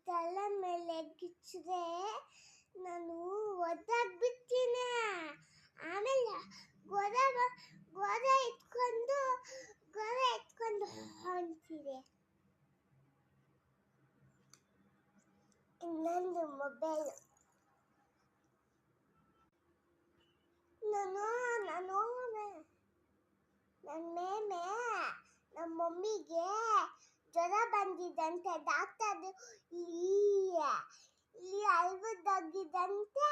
ತಲೆ ಮೇಲೆ ಗಿಚ್ಚಿದ್ರೆ ನಾನು ಒದ್ದಾಗ್ಬಿಡ್ತೀನಿ. ಆಮೇಲೆ ಗೋದ ಎತ್ಕೊಂಡು ಅಂತಿದೆ. ಇನ್ನೊಂದು ಮೊಬೈಲ್ ನಾನು ನಮ್ಮ ಮಮ್ಮಿಗೆ ಜ್ವರ ಬಂದಿದ್ದಂತೆ. ಡಾಕ್ಟರ್ ಇಲ್ಲಿ ಅಲ್ವದಾಗಿದ್ದಂತೆ,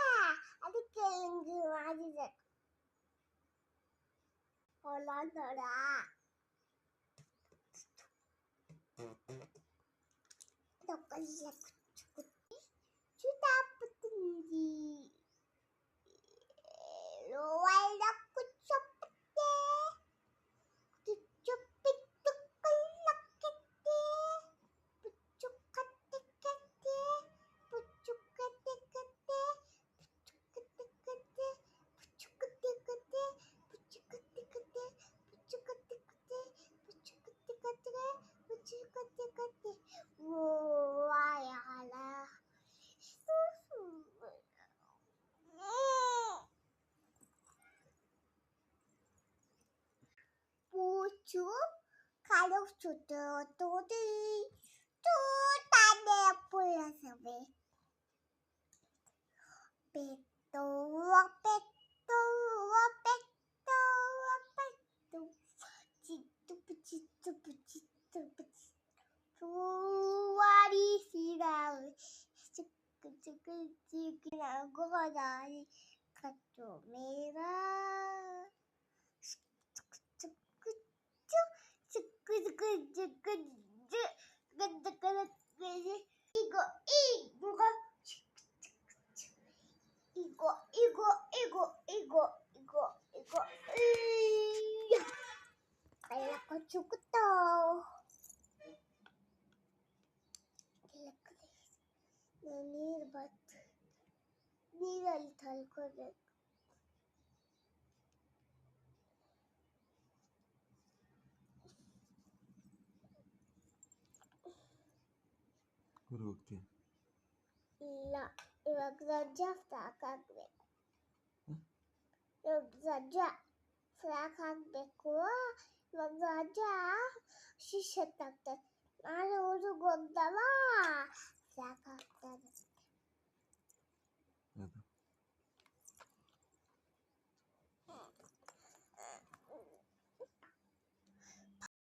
ಅದಕ್ಕೆ ಹಿಂಗೆ ಮಾಡಿದೆ. ಹೊಲ ನೋಡ ಚುಟಾಪುತ್ತಿ ಒಳ್ಳ ಕುಚ್ಚಪ್ಪತ್ತೆ ಚುಪ್ಪಿಟ್ಟು ಕಳ್ಳಕ್ಕೆತ್ತೆ ಪುಚ್ಚು ಕತ್ತೆ ಕತ್ತೆ ಪುಚ್ಚು ಕತ್ತೆ ಕತ್ತೆ ಪುಚ್ಚು ಕತ್ತೆ ಕತ್ತೆ ಪುಚ್ಚು ಕತ್ತೆ ಕತ್ತೆ ಪುಚ್ಚು ಕತ್ತೆ ಕತ್ತೆ ಪುಚ್ಚು ಕತ್ತೆ ಕತ್ತೆ ಪುಚ್ಚು ಕತ್ತೆ ಕತ್ತೆ ಓ ಆಯಾಲ Pucu kalau sudah tu tanda pula sampai peto citu wari siram cuk godari kato merah Igo. Kayak cukup tau. ನೀರಲ್ಲಿ ತಳ್ಕೋಬೇಕು. ಹೋಗ್ತೀಯ? ಇಲ್ಲ, ಇವಾಗ ರಜಾ ಫ್ರಾಕ್ ಹಾಕ್ಬೇಕು. ಫ್ರಾಕ್ ಹಾಕ್ಬೇಕು. ಇವಾಗ ರಜಾ ಶಿಶತ್ ಆಗ್ತದೆ. ನಾಳೆ ಊರಿಗೆ ಹೋಗ್ದವ ಫ್ರಾಕ್ ಹಾಕ್ತಾರೆ.